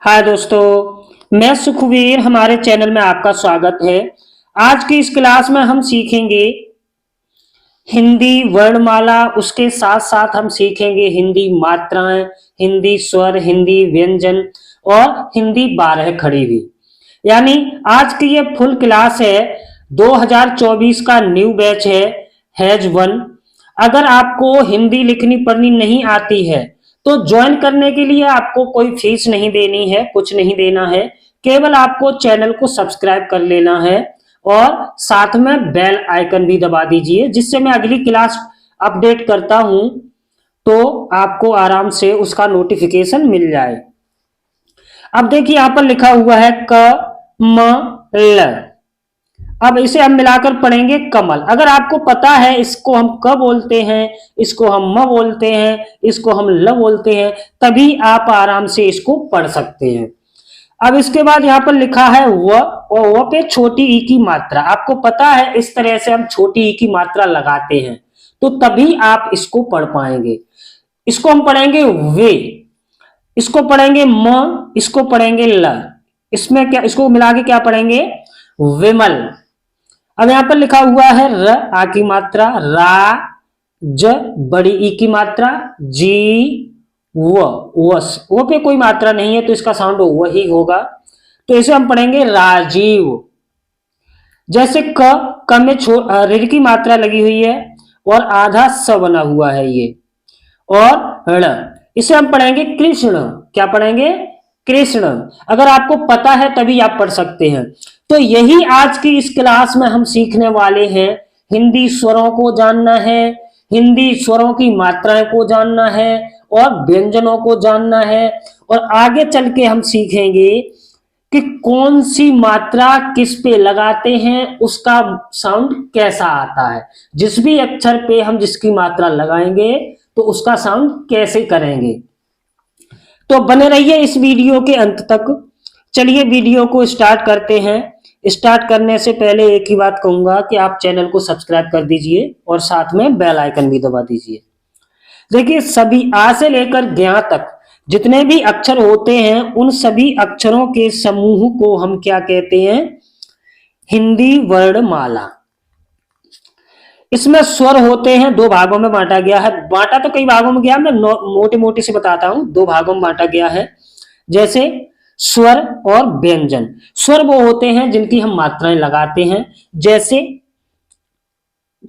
हाय दोस्तों, मैं सुखवीर। हमारे चैनल में आपका स्वागत है। आज की इस क्लास में हम सीखेंगे हिंदी वर्णमाला। उसके साथ साथ हम सीखेंगे हिंदी मात्राएं, हिंदी स्वर, हिंदी व्यंजन और हिंदी बारह खड़ी हुई। यानी आज की ये फुल क्लास है। 2024 का न्यू बैच है, हैज वन। अगर आपको हिंदी लिखनी पढ़नी नहीं आती है तो ज्वाइन करने के लिए आपको कोई फीस नहीं देनी है, कुछ नहीं देना है। केवल आपको चैनल को सब्सक्राइब कर लेना है और साथ में बेल आइकन भी दबा दीजिए, जिससे मैं अगली क्लास अपडेट करता हूं तो आपको आराम से उसका नोटिफिकेशन मिल जाए। अब देखिए यहां पर लिखा हुआ है क म ल। अब इसे हम मिलाकर पढ़ेंगे कमल। अगर आपको पता है इसको हम क बोलते हैं, इसको हम म बोलते हैं, इसको हम ल बोलते हैं, तभी आप आराम से इसको पढ़ सकते हैं। अब इसके बाद यहाँ पर लिखा है व, और व पे छोटी ई की मात्रा। आपको पता है इस तरह से हम छोटी ई की मात्रा लगाते हैं, तो तभी आप इसको पढ़ पाएंगे। इसको हम पढ़ेंगे वे, इसको पढ़ेंगे म, इसको पढ़ेंगे ल। इसमें क्या, इसको मिला के क्या पढ़ेंगे? विमल। अब यहां पर लिखा हुआ है र, आ की मात्रा, रा, ज, बड़ी ई की मात्रा, जी, वस। वो पे कोई मात्रा नहीं है तो इसका साउंड वही होगा, तो इसे हम पढ़ेंगे राजीव। जैसे क में ऋ की मात्रा लगी हुई है और आधा स बना हुआ है ये, और ण, इसे हम पढ़ेंगे कृष्ण। क्या पढ़ेंगे? कृष्ण। अगर आपको पता है तभी आप पढ़ सकते हैं। तो यही आज की इस क्लास में हम सीखने वाले हैं। हिंदी स्वरों को जानना है, हिंदी स्वरों की मात्राएं को जानना है और व्यंजनों को जानना है। और आगे चल के हम सीखेंगे कि कौन सी मात्रा किस पे लगाते हैं, उसका साउंड कैसा आता है। जिस भी अक्षर पे हम जिसकी मात्रा लगाएंगे तो उसका साउंड कैसे करेंगे। तो बने रहिए इस वीडियो के अंत तक। चलिए वीडियो को स्टार्ट करते हैं। स्टार्ट करने से पहले एक ही बात कहूंगा कि आप चैनल को सब्सक्राइब कर दीजिए और साथ में बेल आइकन भी दबा दीजिए। देखिए सभी आ से लेकर ज्ञ तक जितने भी अक्षर होते हैं उन सभी अक्षरों के समूह को हम क्या कहते हैं? हिंदी वर्णमाला। इसमें स्वर होते हैं, दो भागों में बांटा गया है। बांटा तो कई भागों में गया, मैं मोटे मोटे से बताता हूं। दो भागों में बांटा गया है, जैसे स्वर और व्यंजन। स्वर वो होते हैं जिनकी हम मात्राएं लगाते हैं। जैसे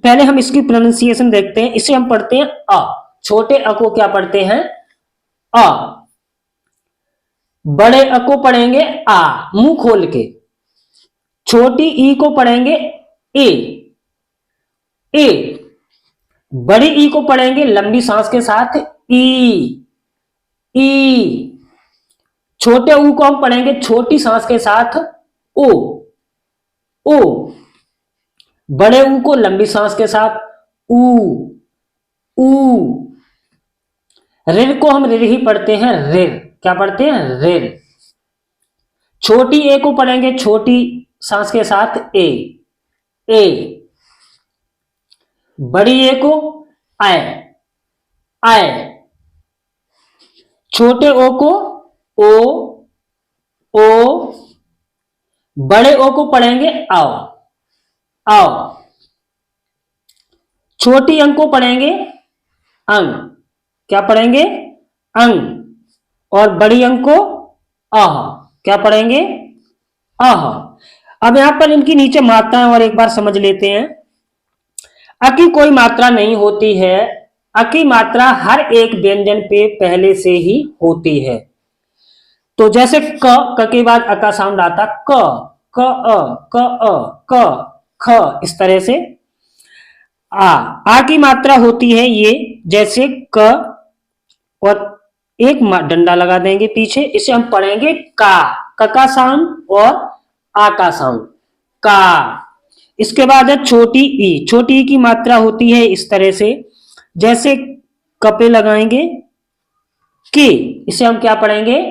पहले हम इसकी प्रोनाउंसिएशन देखते हैं। इसे हम पढ़ते हैं अ। छोटे अ को क्या पढ़ते हैं? अ। बड़े अ को पढ़ेंगे आ, मुंह खोल के। छोटी ई को पढ़ेंगे ए, ए। बड़ी ई को पढ़ेंगे लंबी सांस के साथ ई, ई। छोटे ऊ को हम पढ़ेंगे छोटी सांस के साथ ओ, ओ। बड़े ऊ को लंबी सांस के साथ ऊ, ऊ। ऋ को हम ऋ ही पढ़ते हैं, ऋ। क्या पढ़ते हैं? ऋ। छोटी ए को पढ़ेंगे छोटी सांस के साथ ए, ए। बड़ी ए को आय, आय। छोटे ओ को ओ, ओ। बड़े ओ को पढ़ेंगे आओ, आओ। छोटी अंक को पढ़ेंगे अंग। क्या पढ़ेंगे? अंग। और बड़ी अंक को अह। क्या पढ़ेंगे? अह। अब यहां पर इनकी नीचे मात्राएं और एक बार समझ लेते हैं। अ की कोई मात्रा नहीं होती है। अ की मात्रा हर एक व्यंजन पे पहले से ही होती है। तो जैसे क के बाद अ का साउंड आता क, क अ, क अ, क, ख। इस तरह से आ की मात्रा होती है ये, जैसे क, और एक डंडा लगा देंगे पीछे। इसे हम पढ़ेंगे का, का साउंड और आ का साउंड, का। इसके बाद है छोटी ई। छोटी ई की मात्रा होती है इस तरह से, जैसे कपे लगाएंगे के। इसे हम क्या पढ़ेंगे?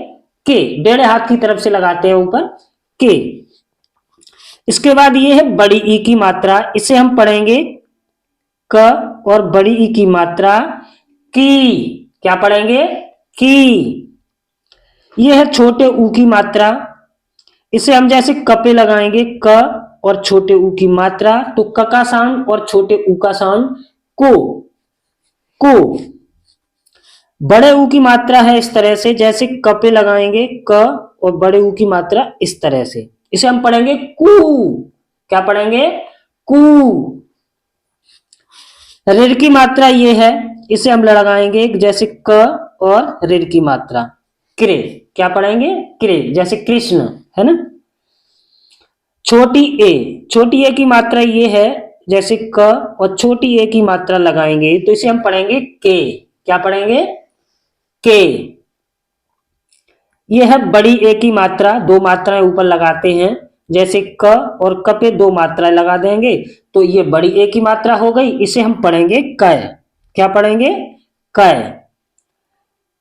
के। डेढ़ हाथ की तरफ से लगाते हैं ऊपर, के। इसके बाद ये है बड़ी ई की मात्रा। इसे हम पढ़ेंगे क, और बड़ी ई की मात्रा की। क्या पढ़ेंगे? की। ये है छोटे ऊ की मात्रा। इसे हम जैसे क पे लगाएंगे क और छोटे ऊ की मात्रा, तो क का साउंड और छोटे ऊ का साउंड को। को। बड़े ऊ की मात्रा है इस तरह से, जैसे क पे लगाएंगे क और बड़े ऊ की मात्रा इस तरह से, इसे हम पढ़ेंगे कू। क्या पढ़ेंगे? कू। ऋ की मात्रा ये है, इसे हम लगाएंगे जैसे क और ऋ की मात्रा क्रे। क्या पढ़ेंगे? क्रे, जैसे कृष्ण, है ना। छोटी ए की मात्रा ये है, जैसे क और छोटी ए की मात्रा लगाएंगे तो इसे हम पढ़ेंगे के। क्या पढ़ेंगे? के। ये है बड़ी ए की मात्रा, दो मात्राएं ऊपर लगाते हैं, जैसे क और क पे दो मात्राएं लगा देंगे तो ये बड़ी ए की मात्रा हो गई, इसे हम पढ़ेंगे कै। क्या पढ़ेंगे? कै।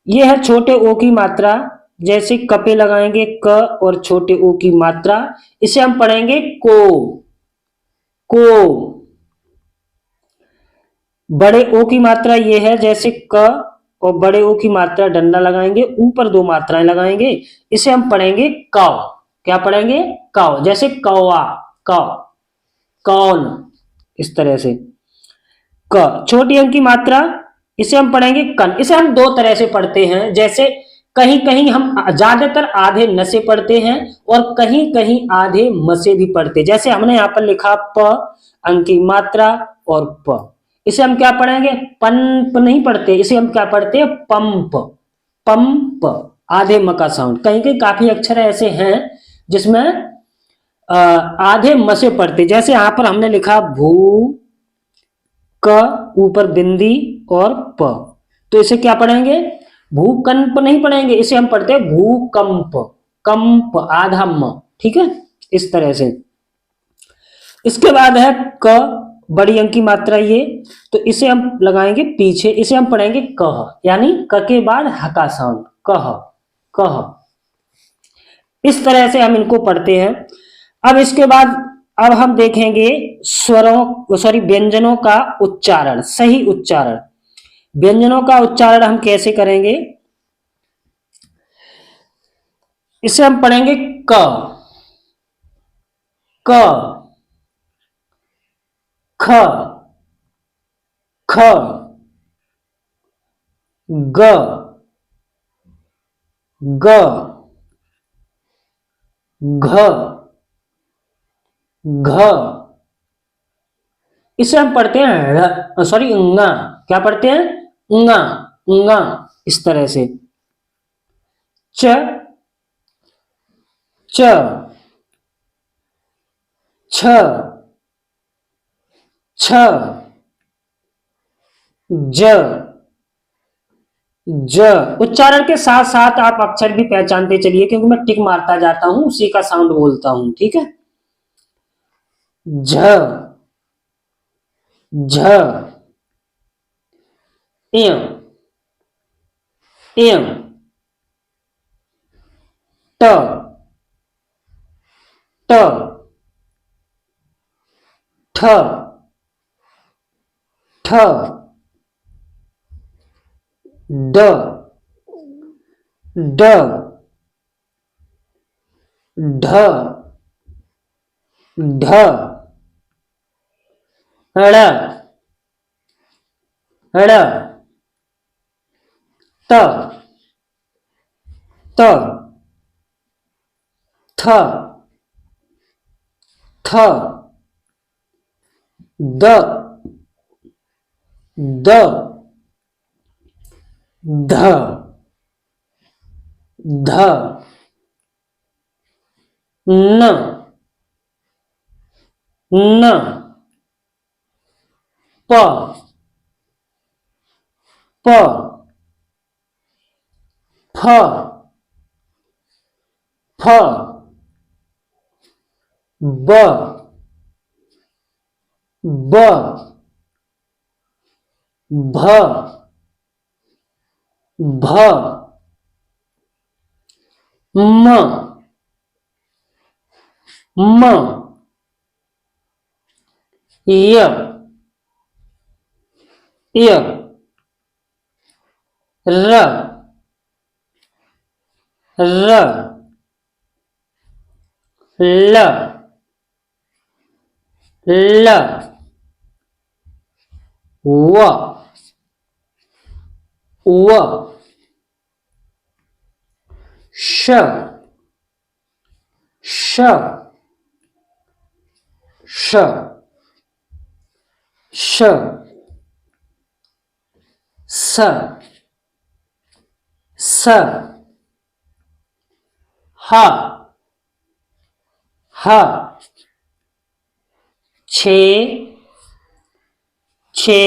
ये है छोटे ओ की मात्रा, जैसे क पे लगाएंगे क और छोटे ओ की मात्रा, इसे हम पढ़ेंगे को। को। बड़े ओ की मात्रा ये है, जैसे क और बड़े ओ की मात्रा डंडा लगाएंगे, ऊपर दो मात्राएं लगाएंगे, इसे हम पढ़ेंगे काव। क्या पढ़ेंगे? काव, जैसे कौवा, काव, कौन, इस तरह से। क छोटी अंक की मात्रा, इसे हम पढ़ेंगे कन। इसे हम दो तरह से पढ़ते हैं, जैसे कहीं कहीं हम ज्यादातर आधे न से पढ़ते हैं और कहीं कहीं आधे म से भी पढ़ते हैं। जैसे हमने यहाँ पर लिखा प अंक की मात्रा और प, इसे हम क्या पढ़ेंगे? पंप नहीं पढ़ते, इसे हम क्या पढ़ते हैं? पंप। पंप, आधे म का साउंड। कहीं कहीं काफी अक्षर ऐसे हैं जिसमें आधे म से पढ़ते, जैसे यहां पर हमने लिखा भू, क ऊपर बिंदी और प, तो इसे क्या पढ़ेंगे? भूकंप नहीं पढ़ेंगे, इसे हम पढ़ते हैं भूकंप। कंप, आधा म, ठीक है, इस तरह से। इसके बाद है क, बड़ी अंक की मात्रा ये, तो इसे हम लगाएंगे पीछे, इसे हम पढ़ेंगे कह, यानी क के बाद ह का साउंड, कह। कह। इस तरह से हम इनको पढ़ते हैं। अब इसके बाद अब हम देखेंगे स्वरों, सॉरी, व्यंजनों का उच्चारण, सही उच्चारण। व्यंजनों का उच्चारण हम कैसे करेंगे? इसे हम पढ़ेंगे क। क। ख। ख। ग। ग। घ। घ। इसे हम पढ़ते हैं सॉरी ंगा। क्या पढ़ते हैं? ंगा। ंगा, इस तरह से। च। च। छ। छ। ज। ज। उच्चारण के साथ साथ आप अक्षर भी पहचानते चलिए, क्योंकि मैं टिक मारता जाता हूं, उसी का साउंड बोलता हूं, ठीक है। झ। झ। एं। एं। ट। ट। ठ। ठ। ड। ड। ढ। ढ। ड़। ड़। त। त। थ। थ। द। द। ध। ध। न। न। प। प। फ। फ। ब। ब। भ। भ। म। म। य। य। र। र, ल, ल, व, व, श, श, श, श, स, स, ह, ह, छे, छे,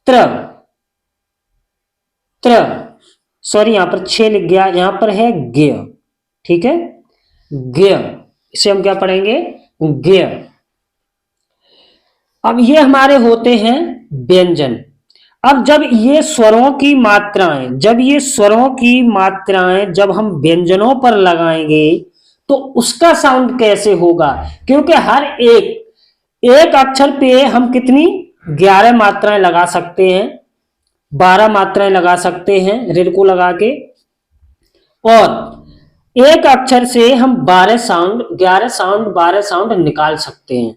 त्र, त्र, सॉरी यहां पर छे लिख गया, यहां पर है ज्ञ, ठीक है, ज्ञ, इसे हम क्या पढ़ेंगे, ज्ञ। अब ये हमारे होते हैं व्यंजन। अब जब ये स्वरों की मात्राएं, जब ये स्वरों की मात्राएं जब हम व्यंजनों पर लगाएंगे तो उसका साउंड कैसे होगा, क्योंकि हर एक एक अक्षर पे हम कितनी 11 मात्राएं लगा सकते हैं, 12 मात्राएं लगा सकते हैं ऋण को लगा के, और एक अक्षर से हम 12 साउंड, 11 साउंड, 12 साउंड निकाल सकते हैं।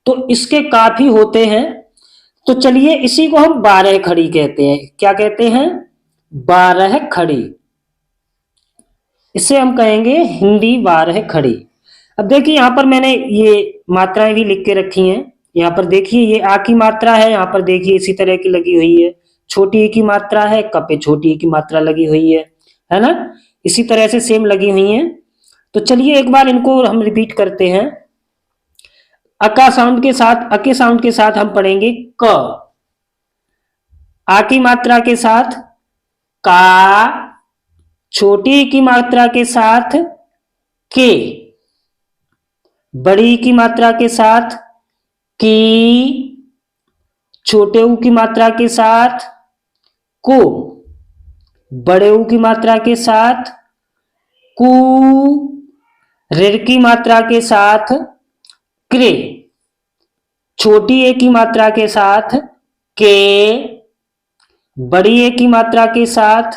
तो इसके काफी होते हैं। तो चलिए इसी को हम 12 खड़ी कहते हैं। क्या कहते हैं, 12 खड़ी, इसे हम कहेंगे हिंदी 12 खड़ी। अब देखिए यहां पर मैंने ये मात्राएं भी लिख के रखी हैं। यहाँ पर देखिए ये आ की मात्रा है, यहाँ पर देखिए इसी तरह की लगी हुई है। छोटी ई की मात्रा है, क पे छोटी ई की मात्रा लगी हुई है ना, इसी तरह से सेम लगी हुई है। तो चलिए एक बार इनको हम रिपीट करते हैं। अका साउंड के साथ, अके साउंड के साथ हम पढ़ेंगे क, आ की मात्रा के साथ का, छोटी की मात्रा के साथ के, बड़ी की मात्रा के साथ की, छोटे ऊ की मात्रा के साथ को, बड़े ऊ की मात्रा के साथ कु, ऋ की मात्रा के साथ क्रे, छोटी ए की मात्रा के साथ के, बड़ी ए की मात्रा के साथ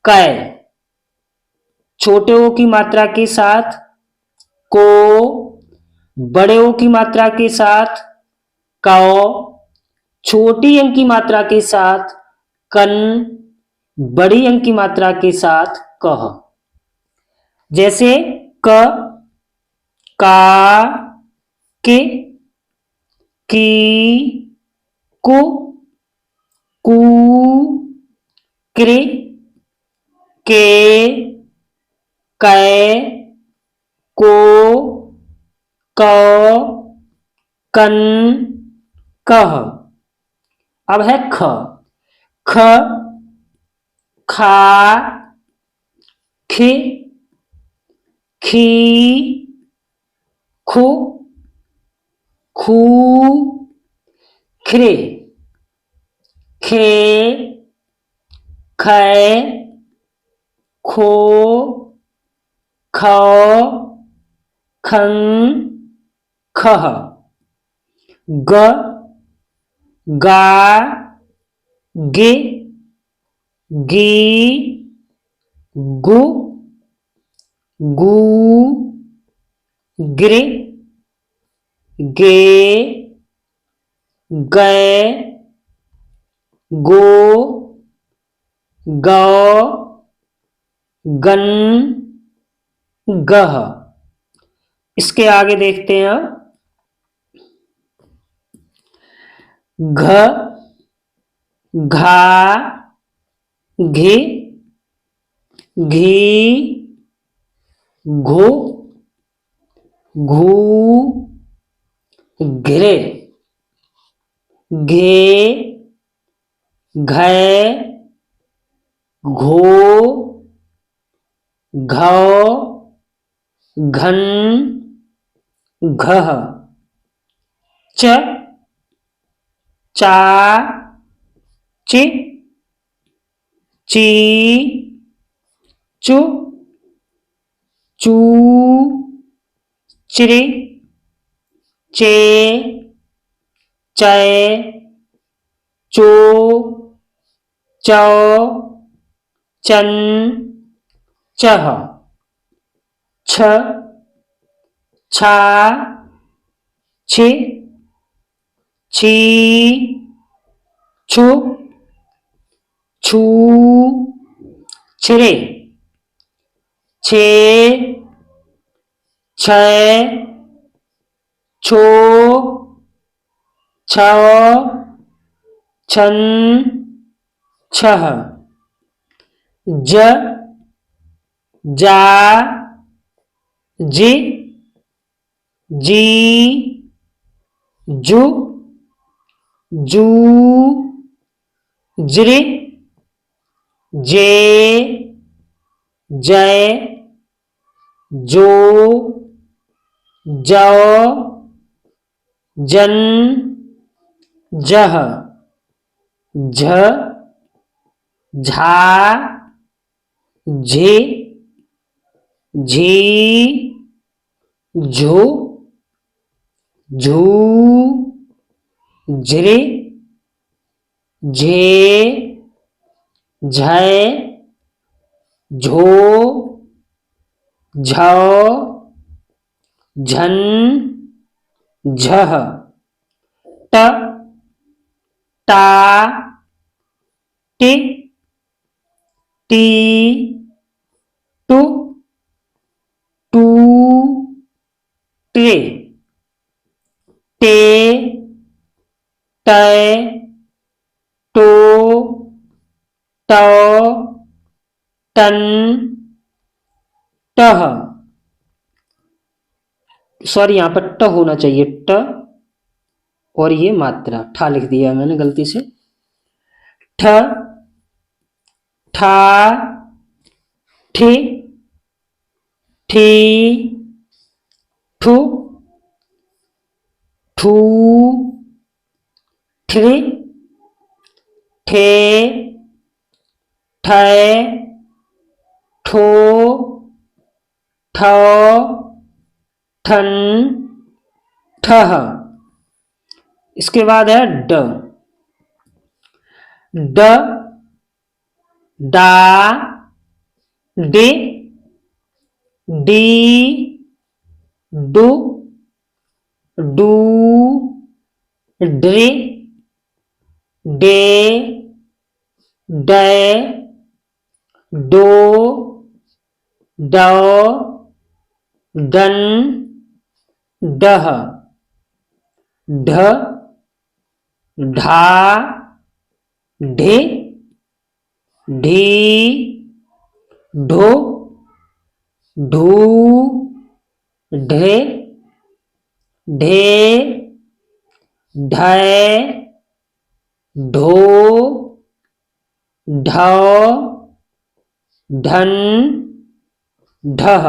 कै, छोटे ओ की मात्रा के साथ को, बड़े ओ की मात्रा के साथ कौ, छोटी अंक की मात्रा के साथ कन, बड़ी अंक की मात्रा के साथ कह। जैसे क, का, के, की, को, कु, क्रे, के, कै, को, कौ, कन, कह। अब है ख, ख, खा, खे, खी, खो, खू, ख्रे, खे, खे, खो, खौ, खं, खह। ग, गा, गे, गी, गु, गू, ग्रे, गे, गै, गो, गौ, गन, गह। इसके आगे देखते हैं घ, घा, घे, घी, घो, घू, घिरे, घे, घै, घो, घौ, घन, घह। च, चा, चे, ची, चु, चू, चिरे, चे, चै, चो, चौ, चन, चह, छ, छा, छी, छी, छु, छू, छिरे, छे, छह, छो, छ, छन, छह, ज, जा, जी, जी, जू, जू, ज्री, जे, जय, जो, जौ, जन, जह, झ, झा, झे, झी, झू, झू, झ्रे, झे, झय, झो, झौ, झन, झह, ट, टा, टे, टी, टू, टू, ट्रे, टे, टै, टो, टौ, टन, टह, सॉरी यहां पर ट होना चाहिए, ट, और ये मात्रा ठा लिख दिया मैंने गलती से, ठ, ठा, ठे, ठी, ठू, ठू, ठ्रे, ठे, ठै, ठो, ठौ, ठन, ठह। इसके बाद है ड, ड, डा, डे, डी, डू, डू, ड्रे, डे, डै, डो, डौ, डन, डह, ढ, ढा, ढे, ढी, ढो, ढू, ढे, ढे, ढय, ढो, ढौ, ढन, ढह,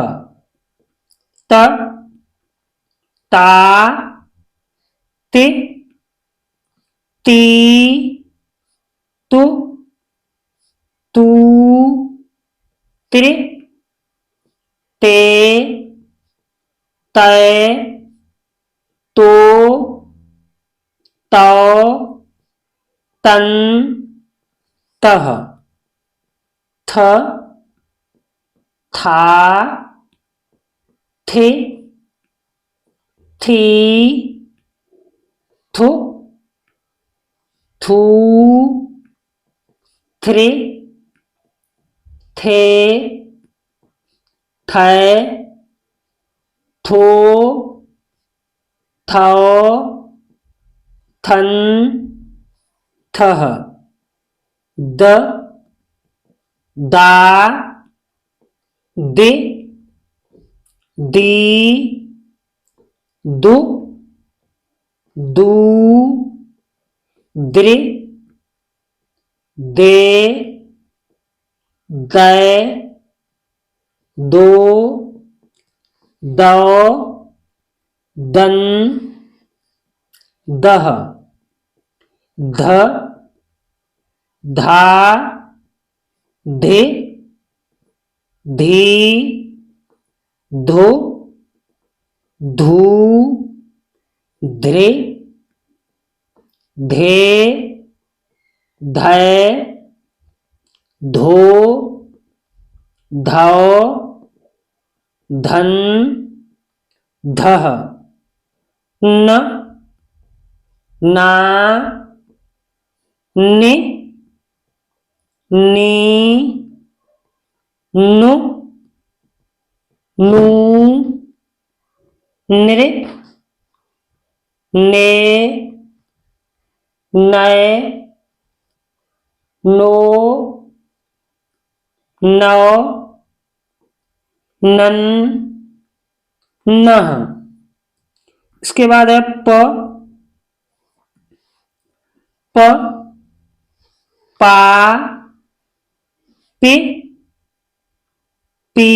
त, ता, ते, ती, तु, तू, त्रे, ते, तै, तो, तौ, तन, तह, थ, था, थे, थी, थु, थू, थ्रे, थे, थै, थो, थौ, थन, थह, द, दा, दे, दी, दु, दू, द्रे, दे, दै, दो, दौ, दन, दह, ध, धा, धे, धी, धो, धू, ध्रे, धे, धै, धो, धौ धन धह न ना नि नी नु नू नृ ने नए नो नौ नन नह। इसके बाद है प प पा पे पी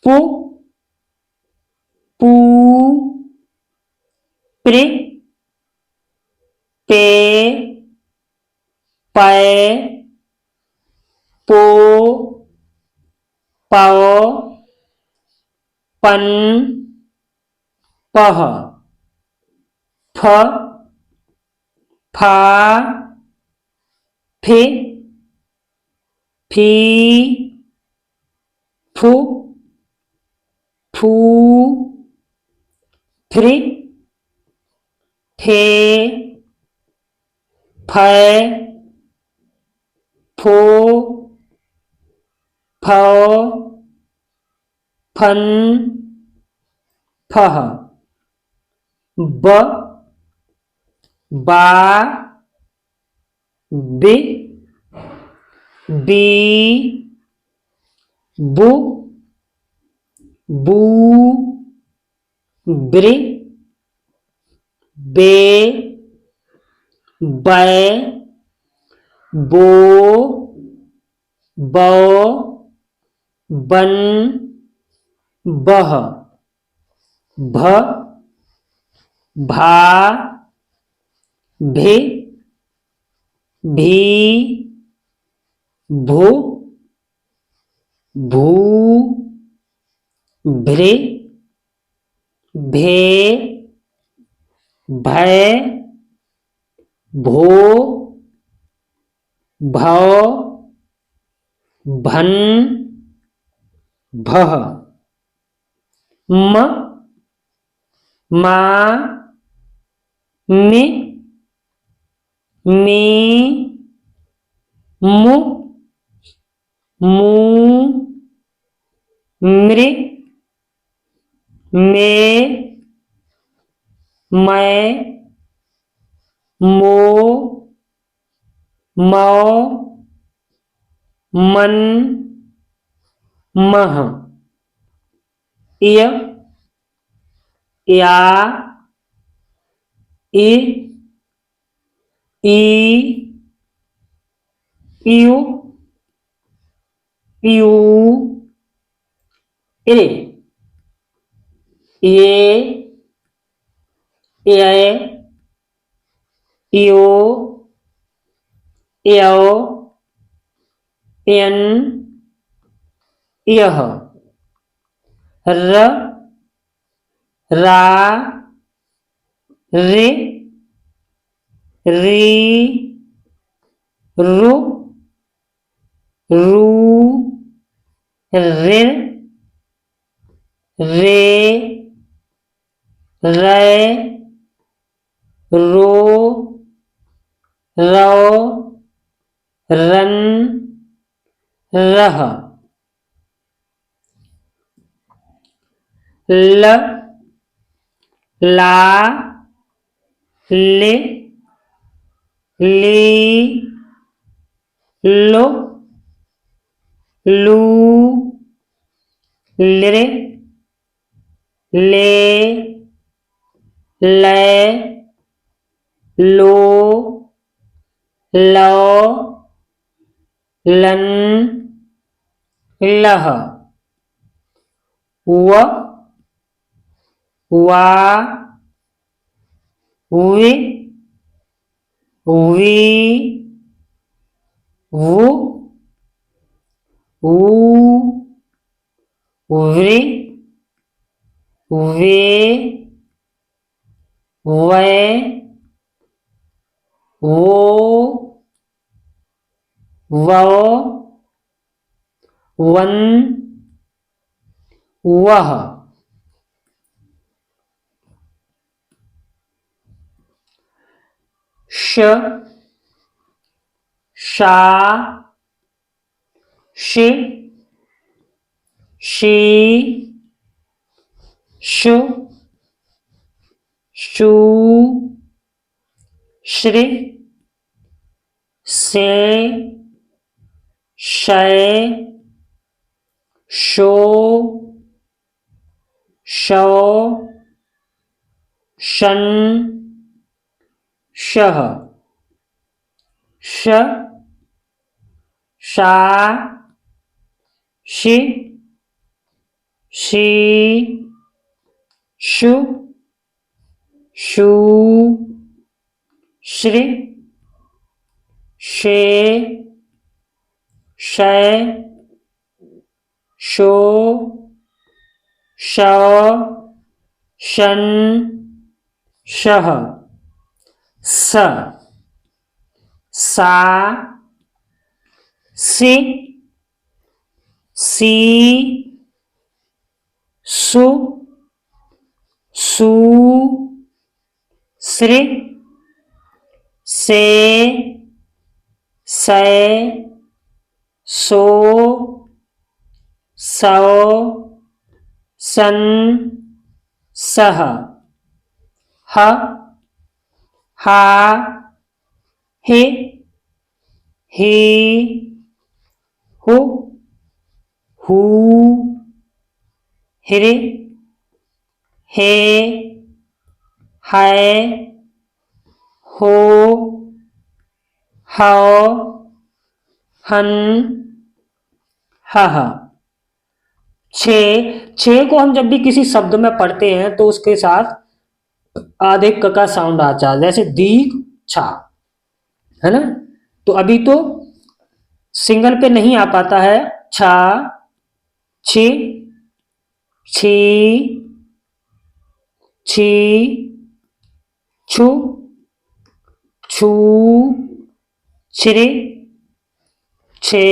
पु पू प्रे पे पै पो पौ पन पह फ फा फे फी फू फू फ्री फे फै फो फौ फन फह ब बा बे बी बु बू ब्रे बे बै बो बौ बन बह भ भा भे भी भू भू भ्रे भे भय भो भौ भन भह म मा मे मी मु मू मृ मे मैं मो मौ मन मह इय या इ ई इयु इयू ए ए इयो यो एन यह र रा रे री रु रू रे रे रै रो रौ रन रह ल ला ले ली लो लू ले ले ले लो लो लन लह व वा वे वी वु ऊ वे वे वै वो वौ वन, वह, श, शा, शे, शी, शु, शू, श्री, से, शय, शो, शौ, शन, शह, श, शा, शि, शी, शु, शू, श्री, शे, शय, शो, शौ, शन, शह, स, सा, सि, सी, सु, सू, श्री, से, सै, सो, सौ, सन, सह, ह, हा, हे, ही, हु, हू, हिरे, हे, है, हो, हौ, हन, हह। छे, छे को हम जब भी किसी शब्द में पढ़ते हैं तो उसके साथ आधे क का साउंड आता है, जैसे दीर्घ छा, है ना। तो अभी तो सिंगल पे नहीं आ पाता है, छा, छी, छी, छी, छु, छू, छिरे, छे,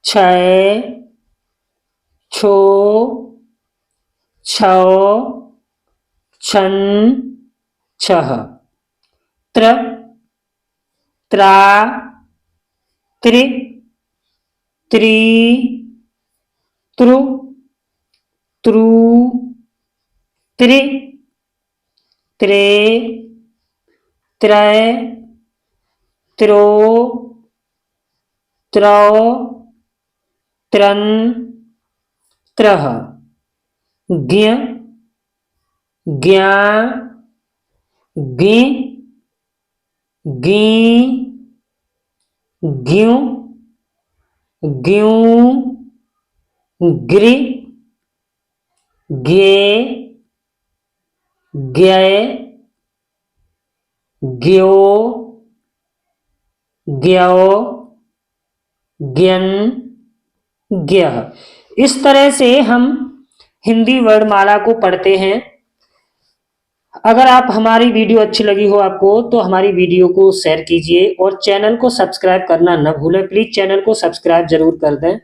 छय, छो, छौ, छन, छह, त्र, त्रा, त्रि, त्री, त्रु, त्रु, त्रि, त्रे, त्रय, त्रो, त्रौ, त्रन, त्रह, ज्ञ, ज्ञा, गी, गी, ग्यू, ग्यूं, गृ, गे, ज्ञय, ज्ञो, ज्ञौ, ज्ञन, ज्ञः। इस तरह से हम हिंदी वर्णमाला को पढ़ते हैं। अगर आप हमारी वीडियो अच्छी लगी हो आपको तो हमारी वीडियो को शेयर कीजिए और चैनल को सब्सक्राइब करना न भूलें। प्लीज चैनल को सब्सक्राइब जरूर कर दें।